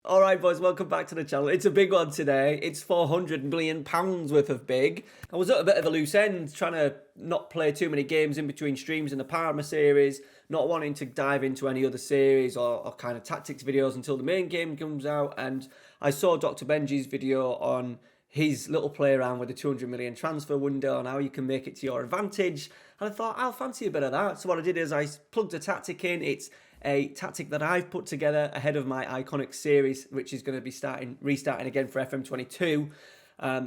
All right, boys, welcome back to the channel. It's a big one today. It's £400 million worth of big. I was at a bit of a loose end, trying to not play too many games in between streams in the Parma series, not wanting to dive into any other series or kind of tactics videos until the main game comes out. And I saw Doctor Benjy's video on his little play around with the 200 million transfer window and how you can make it to your advantage. And I thought, I'll fancy a bit of that. So what I did is I plugged a tactic in. It's a tactic that I've put together ahead of my iconic series, which is going to be restarting again for FM22.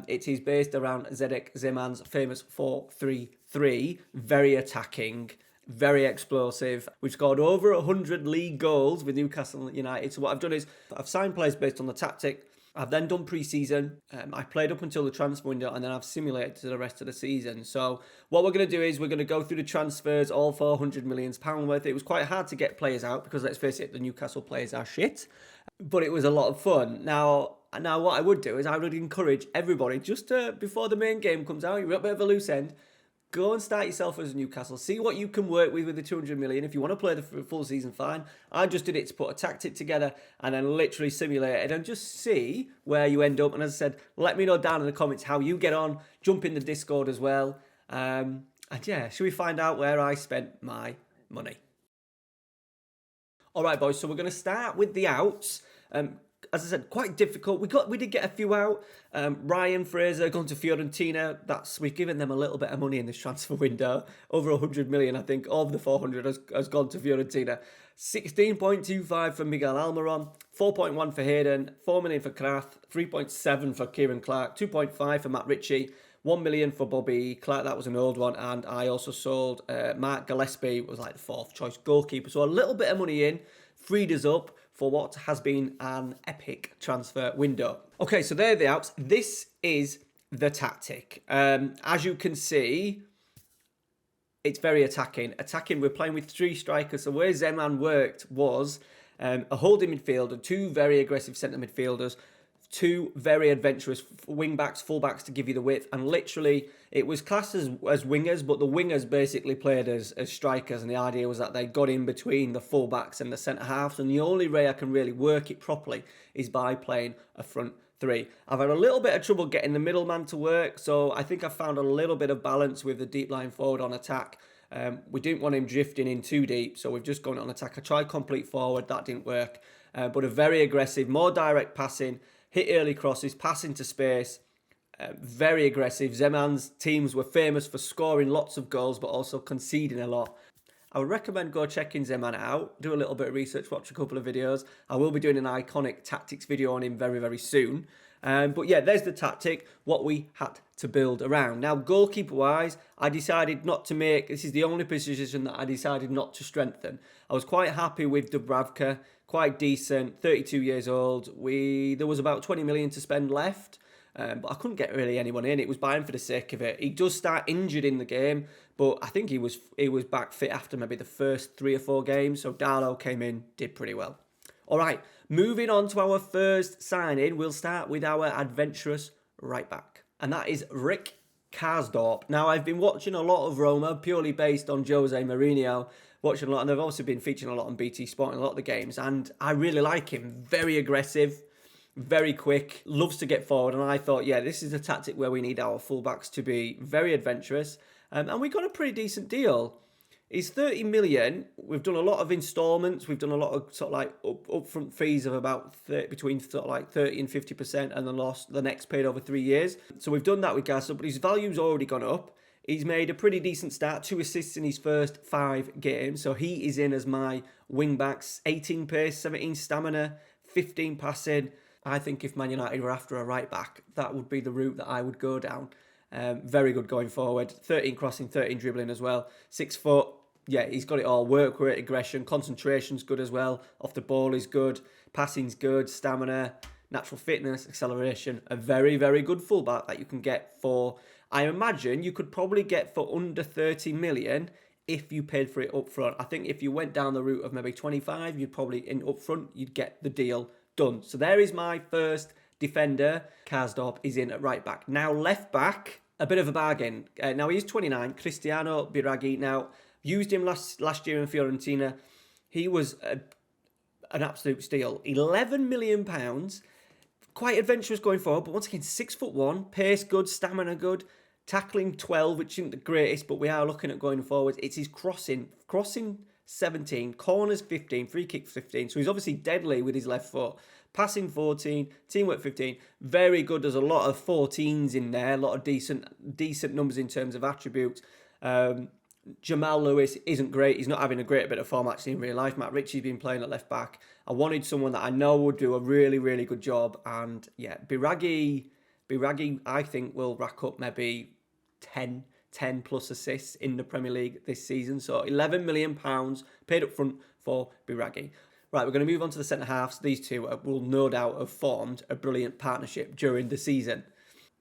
It is based around Zdeněk Zeman's famous 4-3-3, very attacking, very explosive. We've scored over 100 league goals with Newcastle United. So what I've done is I've signed players based on the tactic. I've then done pre-season. I played up until the transfer window, and then I've simulated to the rest of the season. So what we're going to do is we're going to go through the transfers, all £400 million worth. It was quite hard to get players out because, let's face it, the Newcastle players are shit. But it was a lot of fun. Now what I would do is I would encourage everybody, just before the main game comes out, you're at a bit of a loose end, go and start yourself as Newcastle. See what you can work with the 200 million. If you want to play the full season, fine. I just did it to put a tactic together and then literally simulate it and just see where you end up. And as I said, let me know down in the comments how you get on. Jump in the Discord as well. And yeah, should we find out where I spent my money? All right, boys. So we're going to start with the outs. As I said, quite difficult. We did get a few out. Ryan Fraser gone to Fiorentina. We've given them a little bit of money in this transfer window. Over 100 million, I think, of the 400 has gone to Fiorentina. 16.25 for Miguel Almiron, 4.1 for Hayden, 4 million for Kraft, 3.7 for Kieran Clark, 2.5 for Matt Ritchie, 1 million for Bobby Clark. That was an old one. And I also sold Mark Gillespie, was like the fourth choice goalkeeper. So a little bit of money in, freed us up for what has been an epic transfer window. Okay, so there are the outs. This is the tactic. As you can see, it's very attacking. We're playing with three strikers. So where Zeman worked was a holding midfielder, two very aggressive centre midfielders, two very adventurous wing-backs, full-backs to give you the width. And literally, it was classed as wingers, but the wingers basically played as strikers. And the idea was that they got in between the full-backs and the centre-halves. And the only way I can really work it properly is by playing a front three. I've had a little bit of trouble getting the middleman to work. So I think I found a little bit of balance with the deep line forward on attack. We didn't want him drifting in too deep, so we've just gone on attack. I tried complete forward, that didn't work. But a very aggressive, more direct passing, hit early crosses, pass into space, very aggressive. Zeman's teams were famous for scoring lots of goals, but also conceding a lot. I would recommend go checking Zeman out, do a little bit of research, watch a couple of videos. I will be doing an iconic tactics video on him very, very soon. But yeah, there's the tactic, what we had to build around. Now, goalkeeper-wise, I decided not to this is the only position that I decided not to strengthen. I was quite happy with Dubravka, quite decent, 32 years old. There was about 20 million to spend left, but I couldn't get really anyone in. It was buying for the sake of it. He does start injured in the game, but I think he was back fit after maybe the first 3 or 4 games. So Darlow came in, did pretty well. All right, moving on to our first signing, we'll start with our adventurous right back, and that is Rick Casdorp. Now, I've been watching a lot of Roma, purely based on Jose Mourinho, watching a lot, and they've also been featuring a lot on BT Sport in a lot of the games, and I really like him. Very aggressive, very quick, loves to get forward, and I thought, yeah, this is a tactic where we need our fullbacks to be very adventurous, and we got a pretty decent deal. He's 30 million. We've done a lot of installments. We've done a lot of sort of like upfront fees of about between sort of like 30 and 50%, and then the next paid over 3 years. So we've done that with Gasol, but his value's already gone up. He's made a pretty decent start, 2 assists in his first 5 games. So he is in as my wing backs, 18 pace, 17 stamina, 15 passing. I think if Man United were after a right back, that would be the route that I would go down. Very good going forward. 13 crossing, 13 dribbling as well. 6 foot. Yeah, he's got it all. Work rate, aggression, concentration's good as well. Off the ball is good. Passing's good. Stamina, natural fitness, acceleration. A very, very good fullback that you can get for, I imagine you could probably get for under 30 million if you paid for it up front. I think if you went down the route of maybe 25, you'd probably, in up front, you'd get the deal done. So there is my first defender. Casdorp is in at right back. Now, left back, a bit of a bargain. Now, he's 29. Cristiano Biragi. Now, used him last year in Fiorentina. He was an absolute steal. £11 million. Quite adventurous going forward, but once again, 6'1", pace good, stamina good, tackling 12, which isn't the greatest, but we are looking at going forward. It's his crossing 17, corners 15, free kick 15. So he's obviously deadly with his left foot. Passing 14, teamwork 15. Very good. There's a lot of 14s in there, a lot of decent numbers in terms of attributes. Jamal Lewis isn't great. He's not having a great bit of form actually in real life. Matt Ritchie's been playing at left back. I wanted someone that I know would do a really, really good job. And yeah, Biragi, I think, will rack up maybe 10 plus assists in the Premier League this season. So £11 million paid up front for Biragi. Right, we're going to move on to the centre-halves. These two will no doubt have formed a brilliant partnership during the season.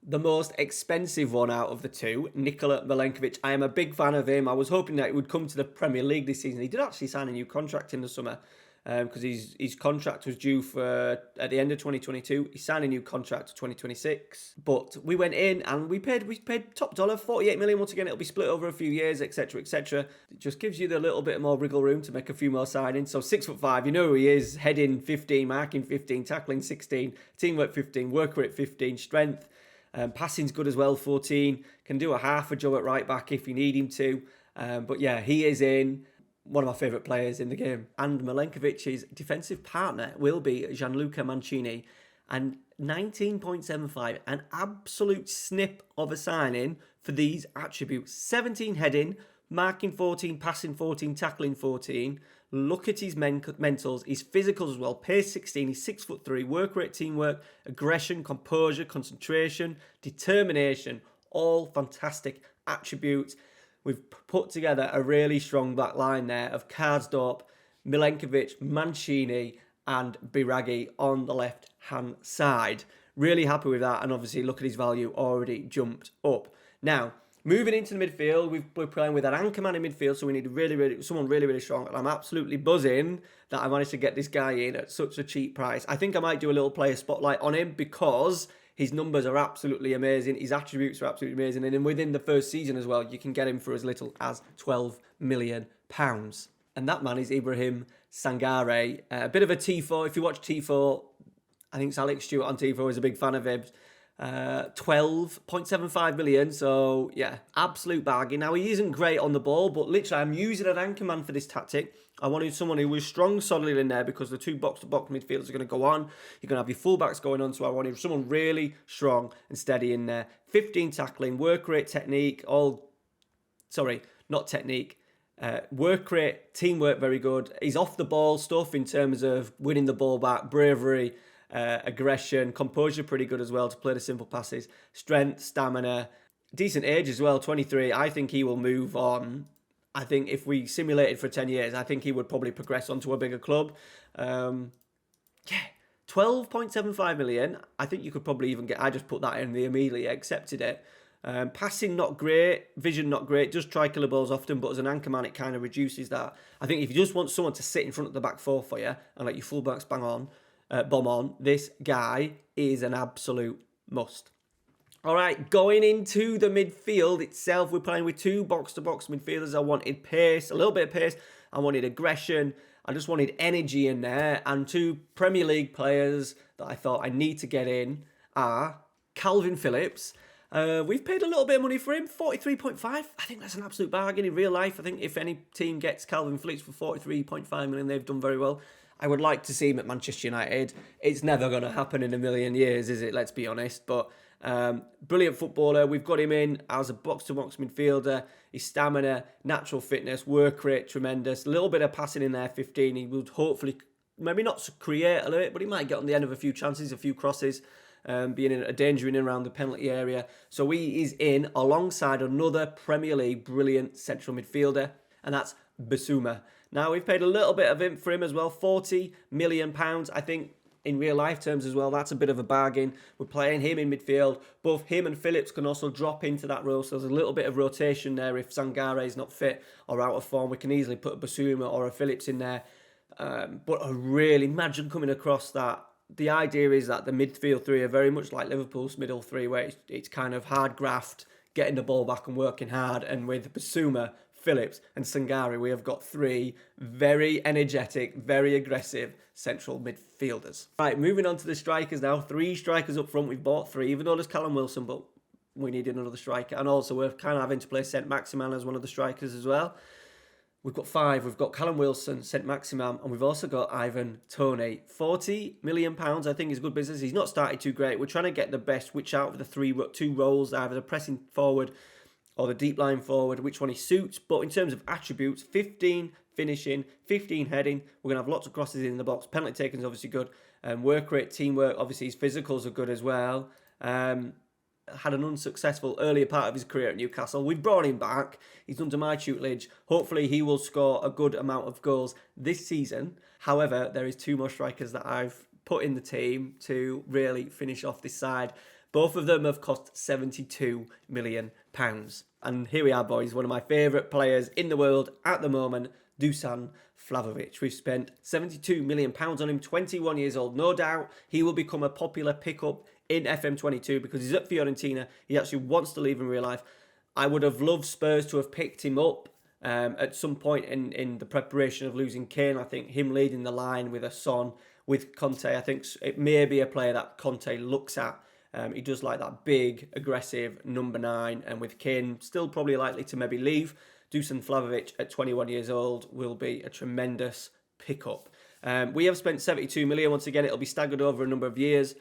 The most expensive one out of the two, Nicola Milenkovic. I am a big fan of him. I was hoping that he would come to the Premier League this season. He did actually sign a new contract in the summer because his contract was due for at the end of 2022. He signed a new contract to 2026. But we went in and we paid top dollar, 48 million. Once again, it'll be split over a few years, etc., etc. It just gives you the little bit more wriggle room to make a few more signings. So 6'5", you know who he is. Heading 15, marking 15, tackling 16, teamwork 15, work rate 15, strength. Passing's good as well, 14. Can do a half a job at right back if you need him to. But yeah, he is in one of my favourite players in the game. And Milenkovic's defensive partner will be Gianluca Mancini. And 19.75, an absolute snip of a signing for these attributes. 17 heading, marking 14, passing 14, tackling 14. Look at his mentals, his physicals as well. Pace 16, he's 6'3", work rate, teamwork, aggression, composure, concentration, determination. All fantastic attributes. We've put together a really strong back line there of Casdorp, Milenkovic, Mancini and Biragi on the left-hand side. Really happy with that, and obviously look at his value already jumped up. Now, moving into the midfield, we're playing with an anchor man in midfield, so we need someone really strong. And I'm absolutely buzzing that I managed to get this guy in at such a cheap price. I think I might do a little player spotlight on him because his numbers are absolutely amazing. His attributes are absolutely amazing. And then within the first season as well, you can get him for as little as £12 million. And that man is Ibrahim Sangare. A bit of a T4. If you watch T4, I think it's Alex Stewart on T4 is a big fan of him. 12.75 million, so yeah, absolute bargain. Now, he isn't great on the ball, but literally I'm using an anchor man for this tactic. I wanted someone who was strong, solid in there because the two box-to-box midfielders are going to go on. You're going to have your fullbacks going on, so I wanted someone really strong and steady in there. 15 tackling, work rate, technique, work rate, teamwork, very good. He's off the ball stuff in terms of winning the ball back, bravery, aggression, composure pretty good as well to play the simple passes, strength, stamina, decent age as well, 23. I think he will move on. I think if we simulated for 10 years, I think he would probably progress onto a bigger club. 12.75 million. I think you could probably even get, I just put that in, they immediately accepted it. Passing not great, vision not great, does try killer balls often, but as an anchor man it kind of reduces that. I think if you just want someone to sit in front of the back four for you and let your fullbacks bomb on, this guy is an absolute must. All right, going into the midfield itself, we're playing with two box-to-box midfielders. I wanted pace, a little bit of pace. I wanted aggression. I just wanted energy in there. And two Premier League players that I thought I need to get in are Calvin Phillips. We've paid a little bit of money for him, 43.5. I think that's an absolute bargain in real life. I think if any team gets Calvin Phillips for 43.5 million, they've done very well. I would like to see him at Manchester United. It's never going to happen in a million years, is it? Let's be honest. But brilliant footballer. We've got him in as a box-to-box midfielder. His stamina, natural fitness, work rate, tremendous. A little bit of passing in there, 15. He would hopefully, maybe not create a little bit, but he might get on the end of a few chances, a few crosses, being in a danger in and around the penalty area. So he is in alongside another Premier League brilliant central midfielder, and that's Bissouma. Now, we've paid a little bit of him for him as well, £40 million. I think in real life terms as well, that's a bit of a bargain. We're playing him in midfield. Both him and Phillips can also drop into that role, so there's a little bit of rotation there. If Sangare is not fit or out of form, we can easily put a Bissouma or a Phillips in there. But imagine coming across that. The idea is that the midfield three are very much like Liverpool's middle three, where it's kind of hard graft, getting the ball back and working hard. And with Bissouma, Phillips and Sangare, we have got 3 very energetic, very aggressive central midfielders. Right, moving on to the strikers now. 3 strikers up front. We've bought 3, even though there's Callum Wilson, but we needed another striker. And also we're kind of having to play Saint-Maximin as one of the strikers as well. We've got 5. We've got Callum Wilson, Saint-Maximin, and we've also got Ivan Toney. £40 million, I think, is good business. He's not started too great. We're trying to get the best, which out of the 2 roles, either the pressing forward or the deep line forward, which one he suits. But in terms of attributes, 15 finishing, 15 heading. We're going to have lots of crosses in the box. Penalty taking is obviously good. Work rate, teamwork, obviously his physicals are good as well. Had an unsuccessful earlier part of his career at Newcastle. We've brought him back. He's under my tutelage. Hopefully he will score a good amount of goals this season. However, there is 2 more strikers that I've put in the team to really finish off this side. Both of them have cost £72 million. And here we are, boys. One of my favourite players in the world at the moment, Dusan Vlahovic. We've spent £72 million on him, 21 years old. No doubt he will become a popular pickup in FM22 because he's at Fiorentina. He actually wants to leave in real life. I would have loved Spurs to have picked him up at some point in the preparation of losing Kane. I think him leading the line with a Son, with Conte, I think it may be a player that Conte looks at. He does like that big, aggressive number 9, and with Kane still probably likely to maybe leave, Dusan Vlahovic at 21 years old will be a tremendous pickup. We have spent £72 million. Once again, it'll be staggered over a number of years.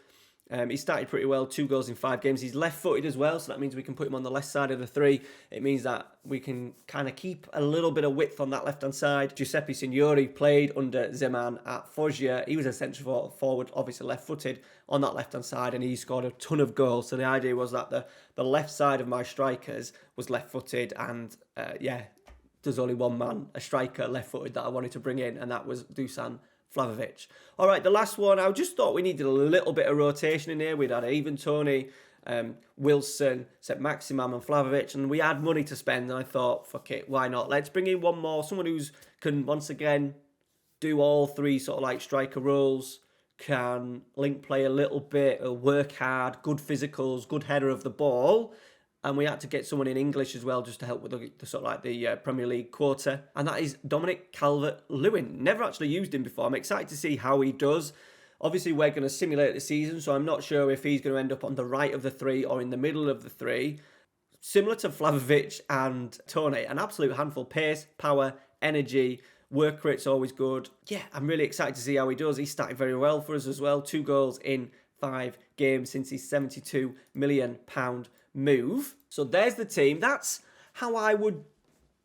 He started pretty well, 2 goals in 5 games. He's left-footed as well, so that means we can put him on the left side of the 3. It means that we can kind of keep a little bit of width on that left-hand side. Giuseppe Signori played under Zeman at Foggia. He was a central forward, obviously left-footed, on that left-hand side, and he scored a ton of goals. So the idea was that the left side of my strikers was left-footed, and there's only one man, a striker, left-footed, that I wanted to bring in, and that was Dusan Vlahovic. All right, the last one, I just thought we needed a little bit of rotation in here. We'd had Ivan Toney, Wilson, Saint-Maximin and Vlahovic, and we had money to spend, and I thought, fuck it, why not? Let's bring in one more, someone who can, once again, do all 3 sort of like striker roles, can link play a little bit, work hard, good physicals, good header of the ball. And we had to get someone in English as well just to help with the sort of like the Premier League quota. And that is Dominic Calvert-Lewin. Never actually used him before. I'm excited to see how he does. Obviously, we're going to simulate the season, so I'm not sure if he's going to end up on the right of the 3 or in the middle of the 3. Similar to Vlahovic and Toney, an absolute handful. Pace, power, energy, work rate's always good. Yeah, I'm really excited to see how he does. He started very well for us as well. 2 goals in 5 games since his £72 million move. So there's the team. That's how I would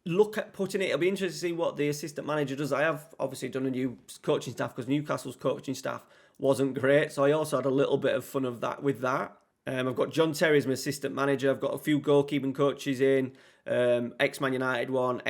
look at putting it. It'll be interesting to see what the assistant manager does. I have obviously done a new coaching staff because Newcastle's coaching staff wasn't great. So I also had a little bit of fun of that with that. I've got John Terry as my assistant manager. I've got a few goalkeeping coaches in. Ex-Man United one,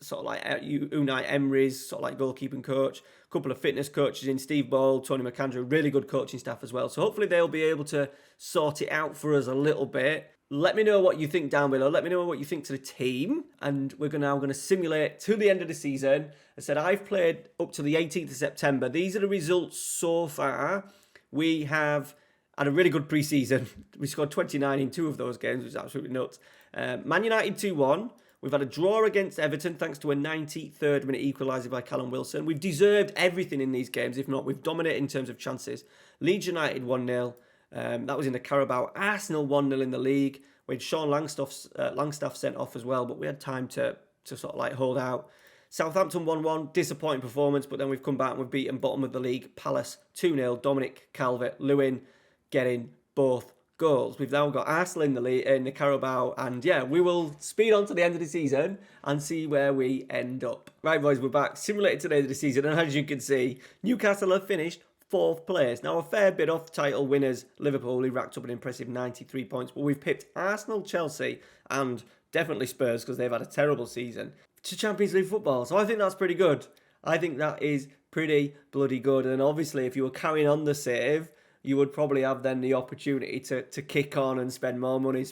sort of like Unai Emery's sort of like goalkeeping coach. A couple of fitness coaches in, Steve Ball, Tony McAndrew, really good coaching staff as well. So hopefully they'll be able to sort it out for us a little bit. Let me know what you think down below. Let me know what you think to the team. And we're now going to simulate to the end of the season. I said I've played up to the 18th of September. These are the results so far. We have had a really good pre-season. We scored 29 in 2 of those games, which is absolutely nuts. Man United 2-1. We've had a draw against Everton thanks to a 93rd minute equaliser by Callum Wilson. We've deserved everything in these games. If not, we've dominated in terms of chances. Leeds United 1-0. That was in the Carabao. Arsenal 1-0 in the league. We had Sean Langstaff sent off as well, but we had time to sort of like hold out. Southampton 1-1, disappointing performance, but then we've come back and we've beaten bottom of the league, Palace 2-0, Dominic Calvert-Lewin getting both goals. We've now got Arsenal in the Carabao, and yeah, we will speed on to the end of the season and see where we end up. Right, boys, we're back. Simulated to the end of the season, and as you can see, Newcastle have finished 4th place. Now, a fair bit off title winners, Liverpool, who racked up an impressive 93 points, but we've pipped Arsenal, Chelsea, and definitely Spurs, because they've had a terrible season, to Champions League football. So I think that's pretty good. I think that is pretty bloody good. And obviously, if you were carrying on the save, you would probably have then the opportunity to kick on and spend more money.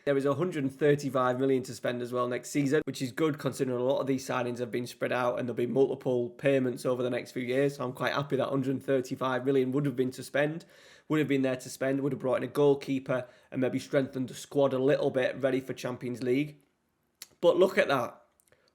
There is 135 million to spend as well next season, which is good considering a lot of these signings have been spread out and there'll be multiple payments over the next few years. So I'm quite happy that 135 million would have been there to spend, would have brought in a goalkeeper and maybe strengthened the squad a little bit, ready for Champions League. But look at that.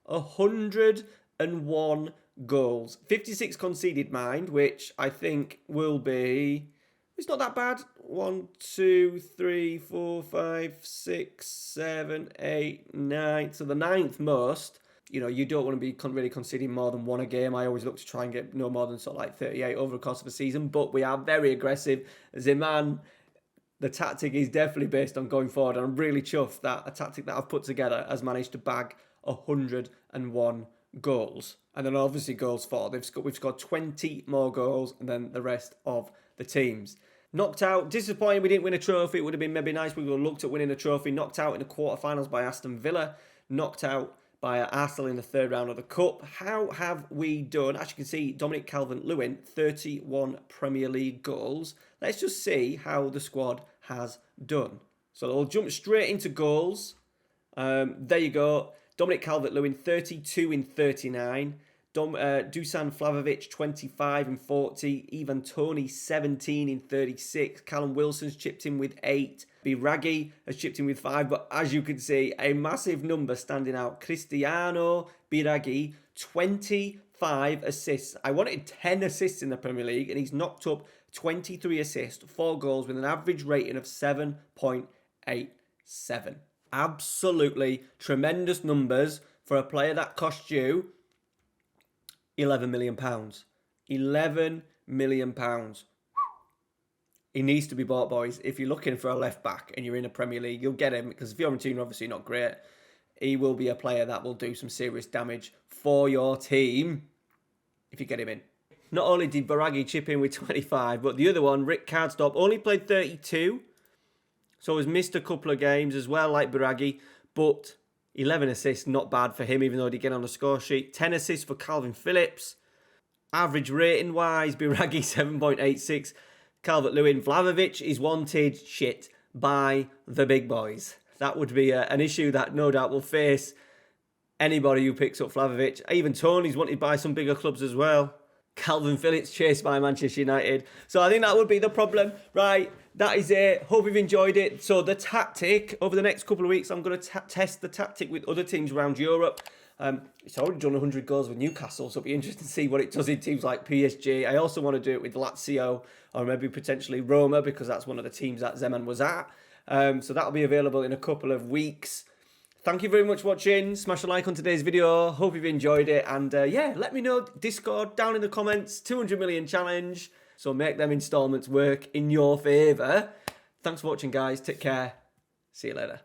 101 goals. 56 conceded, mind, which I think will be... It's not that bad. 1, 2, 3, 4, 5, 6, 7, 8, 9. So the 9th most. You know, you don't want to be really conceding more than 1 a game. I always look to try and get no more than sort of like 38 over the course of a season. But we are very aggressive. Zeman, the tactic is definitely based on going forward. And I'm really chuffed that a tactic that I've put together has managed to bag 101 goals. And then obviously goals for. We've scored 20 more goals and then the rest of the teams. Knocked out, disappointing we didn't win a trophy. It would have been maybe nice. We would have looked at winning a trophy. Knocked out in the quarterfinals by Aston Villa. Knocked out by Arsenal in the 3rd round of the Cup. How have we done? As you can see, Dominic Calvert-Lewin, 31 Premier League goals. Let's just see how the squad has done. So we'll jump straight into goals. There you go. Dominic Calvert-Lewin, 32 in 39. Dusan Vlahovic, 25 in 40. Ivan Toney, 17 in 36. Callum Wilson's chipped in with 8. Biragi has chipped in with 5. But as you can see, a massive number standing out. Cristiano Biragi, 25 assists. I wanted 10 assists in the Premier League, and he's knocked up 23 assists, 4 goals with an average rating of 7.87. Absolutely tremendous numbers for a player that cost you £11 million. £11 million. He needs to be bought, boys. If you're looking for a left back and you're in a Premier League, you'll get him because Fiorentina are obviously not great. He will be a player that will do some serious damage for your team if you get him in. Not only did Biragi chip in with 25, but the other one, Rick Casdorp, only played 32. So has missed a couple of games as well, like Biragi. But 11 assists, not bad for him, even though he did get on the score sheet. 10 assists for Calvin Phillips. Average rating-wise, Biragi 7.86. Calvert-Lewin. Vlahovic is wanted shit by the big boys. That would be an issue that no doubt will face anybody who picks up Vlahovic. Even Toney's wanted by some bigger clubs as well. Calvin Phillips chased by Manchester United. So I think that would be the problem. Right, that is it. Hope you've enjoyed it. So the tactic, over the next couple of weeks, I'm going to test the tactic with other teams around Europe. It's already done 100 goals with Newcastle, so it'll be interesting to see what it does in teams like PSG. I also want to do it with Lazio or maybe potentially Roma because that's one of the teams that Zeman was at. So that'll be available in a couple of weeks. Thank you very much for watching. Smash a like on today's video. Hope you've enjoyed it. And yeah, let me know, Discord, down in the comments. 200 million challenge. So make them installments work in your favour. Thanks for watching, guys. Take care. See you later.